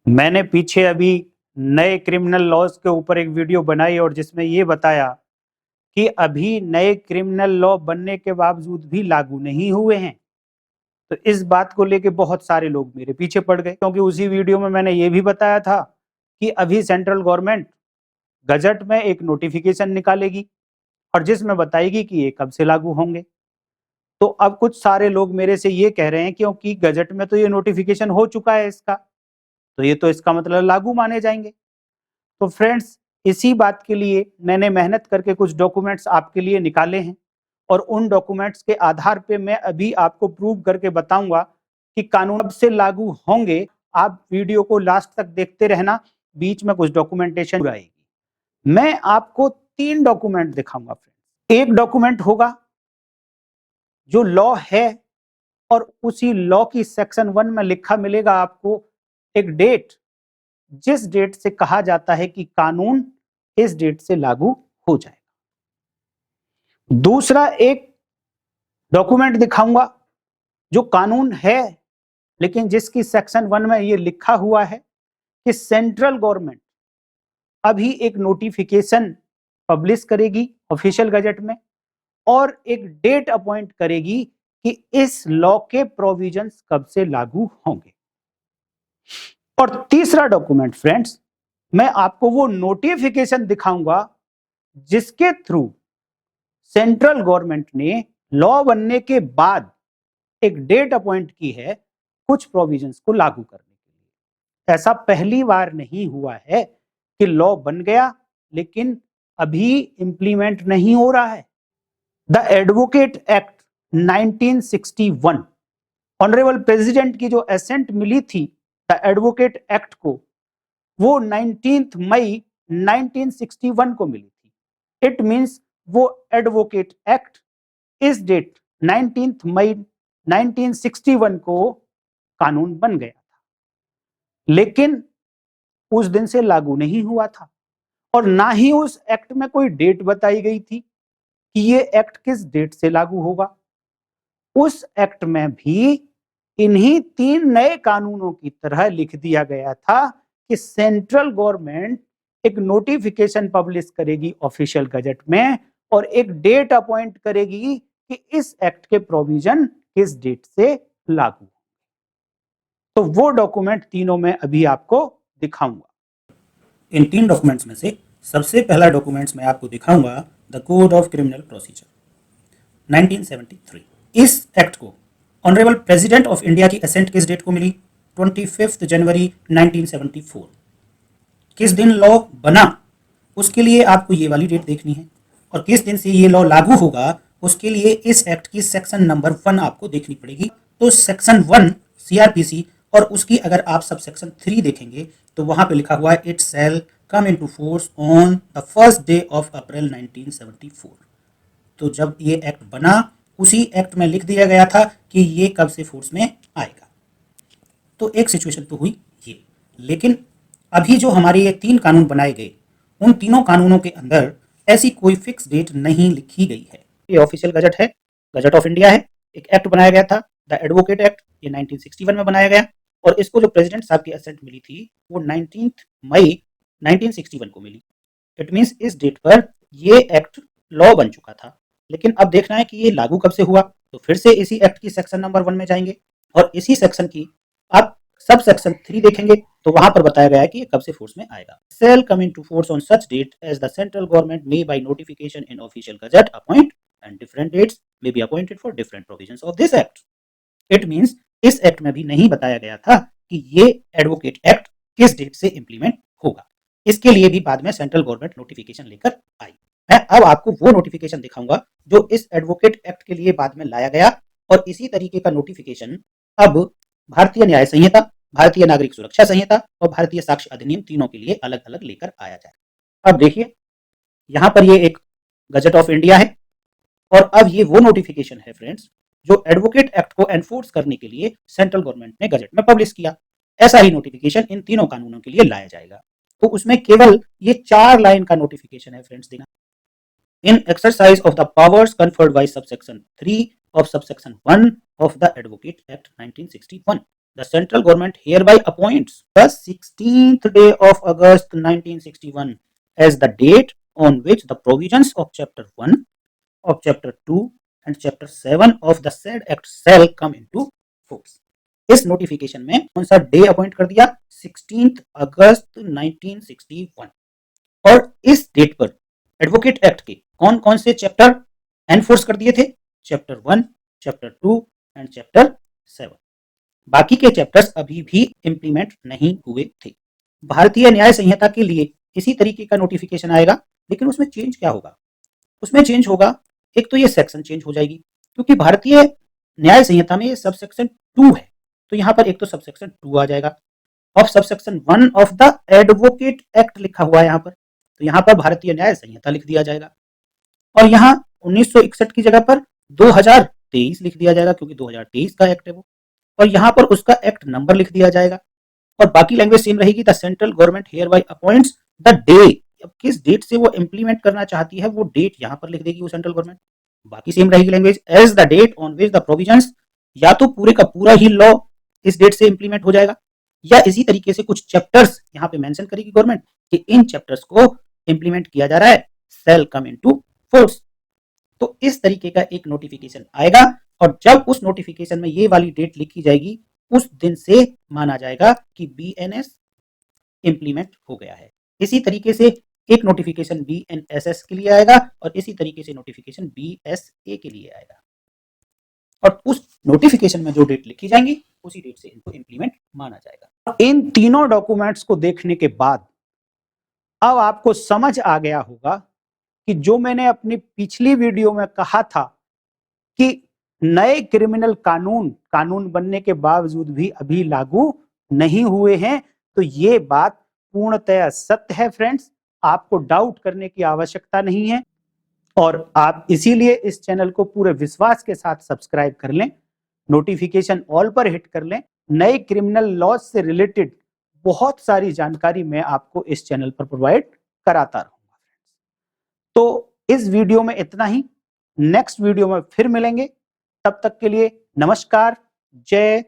मैंने पीछे अभी नए क्रिमिनल लॉज के ऊपर एक वीडियो बनाई और जिसमें ये बताया कि अभी नए क्रिमिनल लॉ बनने के बावजूद भी लागू नहीं हुए हैं। तो इस बात को लेके बहुत सारे लोग मेरे पीछे पड़ गए, क्योंकि उसी वीडियो में मैंने ये भी बताया था कि अभी सेंट्रल गवर्नमेंट गजट में एक नोटिफिकेशन निकालेगी और जिसमें बताएगी कि ये कब से लागू होंगे। तो अब कुछ सारे लोग मेरे से ये कह रहे हैं क्योंकि गजट में तो ये नोटिफिकेशन हो चुका है इसका, तो ये तो इसका मतलब लागू माने जाएंगे। तो फ्रेंड्स, इसी बात के लिए मैंने मेहनत करके कुछ डॉक्यूमेंट्स आपके लिए निकाले हैं और उन डॉक्यूमेंट्स के आधार पे मैं अभी आपको प्रूव करके बताऊंगा कि कानून कब से लागू होंगे। आप वीडियो को लास्ट तक देखते रहना, बीच में कुछ डॉक्यूमेंटेशन आएगी। मैं आपको 3 डॉक्यूमेंट दिखाऊंगा फ्रेंड्स। एक डॉक्यूमेंट होगा जो लॉ है और उसी लॉ की सेक्शन 1 में लिखा मिलेगा आपको एक डेट, जिस डेट से कहा जाता है कि कानून इस डेट से लागू हो जाएगा। दूसरा एक डॉक्यूमेंट दिखाऊंगा जो कानून है लेकिन जिसकी सेक्शन 1 में ये लिखा हुआ है कि सेंट्रल गवर्नमेंट अभी एक नोटिफिकेशन पब्लिश करेगी ऑफिशियल गजट में और एक डेट अपॉइंट करेगी कि इस लॉ के प्रोविजंस कब से लागू होंगे। और तीसरा डॉक्यूमेंट फ्रेंड्स, मैं आपको वो नोटिफिकेशन दिखाऊंगा जिसके थ्रू सेंट्रल गवर्नमेंट ने लॉ बनने के बाद एक डेट अपॉइंट की है कुछ प्रोविजंस को लागू करने के लिए। ऐसा पहली बार नहीं हुआ है कि लॉ बन गया लेकिन अभी इंप्लीमेंट नहीं हो रहा है। The advocate act 1961, honourable president की जो एसेंट मिली थी द एडवोकेट एक्ट को, वो 19 मई 1961 को मिली थी। इट मींस वो एडवोकेट एक्ट इस डेट 19 मई 1961 को कानून बन गया था, लेकिन उस दिन से लागू नहीं हुआ था और ना ही उस एक्ट में कोई डेट बताई गई थी कि ये एक्ट किस डेट से लागू होगा। उस एक्ट में भी इन्हीं 3 नए कानूनों की तरह लिख दिया गया था कि सेंट्रल गवर्नमेंट एक नोटिफिकेशन पब्लिश करेगी ऑफिशियल गजट में और एक डेट अपॉइंट करेगी कि इस एक्ट के प्रोविजन किस डेट से लागू। तो वो डॉक्यूमेंट तीनों में अभी आपको दिखाऊंगा। इन 3 डॉक्यूमेंट्स में से सबसे पहला डॉक्यूमेंट्स मैं आपको दिखाऊंगा the code of criminal procedure 1973। इस एक्ट को ऑनरेबल प्रेसिडेंट ऑफ इंडिया की असेंट किस डेट को मिली? 25 जनवरी 1974। किस दिन लॉ बना उसके लिए आपको ये वाली डेट देखनी है और किस दिन से ये लॉ लागू होगा उसके लिए इस एक्ट की सेक्शन नंबर 1 आपको देखनी पड़ेगी। तो सेक्शन 1 सीआरपीसी और उसकी अगर आप सब सेक्शन 3 देखेंगे तो वहां पे लिखा हुआ है it shall come into force on the first day of April 1974। तो जब ये एक्ट बना उसी एक्ट में लिख दिया गया था कि ये कब से फोर्स में आएगा। तो एक सिचुएशन तो हुई ये, लेकिन अभी जो हमारे ये 3 कानून बनाए गए उन तीनों कानूनों के अंदर ऐसी कोई फिक्स डेट नहीं लिखी गई है। ये ऑफिशियल गजट है, गजट ऑफ इंडिया है, एक एक्ट बनाया गया था द एडवोकेट एक्ट, ये 1961 में बनाया गया और इसको जो प्रेसिडेंट साहब की असेंट मिली थी वो 19 मई 1961 को मिली। इट मींस इस डेट पर ये एक्ट लॉ बन चुका था। लेकिन अब देखना है कि ये लागू कब से हुआ, तो फिर से इसी एक्ट की सेक्शन नंबर 1 में जाएंगे और इसी सेक्शन की आप सब सेक्शन 3 देखेंगे तो वहां पर बताया गया है कि ये कब से फोर्स में आएगा। Shall come into force on such date as the central government may by notification in official gazette appoint and different dates may be appointed for different provisions of this act. It means इस act में भी नहीं बताया गया था कि ये advocate act किस डेट से इंप्लीमेंट होगा। इसके लिए भी बाद में सेंट्रल गवर्नमेंट नोटिफिकेशन लेकर आई। मैं अब आपको वो नोटिफिकेशन दिखाऊंगा जो इस एडवोकेट एक्ट के लिए बाद में लाया गया और इसी तरीके का नोटिफिकेशन अब भारतीय न्याय संहिता, भारतीय नागरिक सुरक्षा संहिता और भारतीय साक्ष्य अधिनियम तीनों के लिए अलग अलग लेकर आया जाए। अब देखिए यहां पर ये एक गजट ऑफ इंडिया है और अब ये वो नोटिफिकेशन है फ्रेंड्स जो एडवोकेट एक्ट को एनफोर्स करने के लिए सेंट्रल गवर्नमेंट ने गजट में पब्लिश किया। ऐसा ही नोटिफिकेशन इन तीनों कानूनों के लिए लाया जाएगा। तो उसमें केवल ये 4 लाइन का नोटिफिकेशन है फ्रेंड्स। देना in exercise of the powers conferred by subsection 3 of subsection 1 of the Advocate Act 1961, the central government hereby appoints the 16th day of August 1961 as the date on which the provisions of chapter 1 of chapter 2 and chapter 7 of the said act shall come into force. इस notification में कौन सा day appoint कर दिया? 16 अगस्त 1961। और इस date पर advocate act के कौन कौन से चैप्टर एनफोर्स कर दिए थे? Chapter 1, chapter 2 and chapter 7। बाकी के चैप्टर्स अभी भी इंप्लीमेंट नहीं हुए थे। भारतीय न्याय संहिता के लिए इसी तरीके का नोटिफिकेशन आएगा, लेकिन उसमें चेंज क्या होगा? उसमें चेंज होगा, एक तो ये सेक्शन चेंज हो जाएगी, क्योंकि भारतीय न्याय संहिता में ये सब सेक्शन 2 है, तो यहाँ पर एक तो सब सेक्शन 2 आ जाएगा। और sub section 1 of the advocate act लिखा हुआ है यहाँ पर, तो यहाँ पर भारतीय न्याय संहिता लिख दिया जाएगा। और यहाँ 1961 की जगह पर 2023 लिख दिया जाएगा, क्योंकि 2023 का एक्ट है वो। और यहाँ पर उसका एक्ट नंबर लिख दिया जाएगा, और बाकी लैंग्वेज सेम रहेगी। The central government here bye appoints the day, अब किस डेट से वो इंप्लीमेंट करना चाहती है वो डेट यहाँ पर लिख देगी वो सेंट्रल गवर्नमेंट। बाकी सेम रहेगी language. As the date on which the provisions, या तो पूरे का पूरा ही लॉ इस डेट से इंप्लीमेंट हो जाएगा, या इसी तरीके से कुछ चैप्टर्स यहाँ पे मेंशन करेगी गवर्नमेंट कि इन चैप्टर्स को इंप्लीमेंट किया जा रहा है, शैल कम इनटू फोर्स। तो इस तरीके का एक नोटिफिकेशन आएगा, और जब उस नोटिफिकेशन में ये वाली डेट लिखी जाएगी, उस दिन से माना जाएगा कि बीएनएस इंप्लीमेंट हो गया है। इसी तरीके से एक नोटिफिकेशन बीएनएसएस के लिए आएगा, और इसी तरीके से नोटिफिकेशन बीएसए के लिए आएगा, और उस नोटिफिकेशन में जो डेट लिखी जाएंगी उसी डेट से इनको इंप्लीमेंट माना जाएगा। इन तीनों डॉक्यूमेंट्स को देखने के बाद अब आपको समझ आ गया होगा कि जो मैंने अपनी पिछली वीडियो में कहा था कि नए क्रिमिनल कानून बनने के बावजूद भी अभी लागू नहीं हुए हैं, तो ये बात पूर्णतः सत्य है फ्रेंड्स। आपको डाउट करने की आवश्यकता नहीं है, और आप इसीलिए इस चैनल को पूरे विश्वास के साथ सब्सक्राइब कर लें, नोटिफिकेशन ऑल पर हिट कर लें। नए क्रिमिनल लॉज से रिलेटेड बहुत सारी जानकारी मैं आपको इस चैनल पर प्रोवाइड कराता रहूंगा। तो इस वीडियो में इतना ही, नेक्स्ट वीडियो में फिर मिलेंगे। तब तक के लिए नमस्कार, जय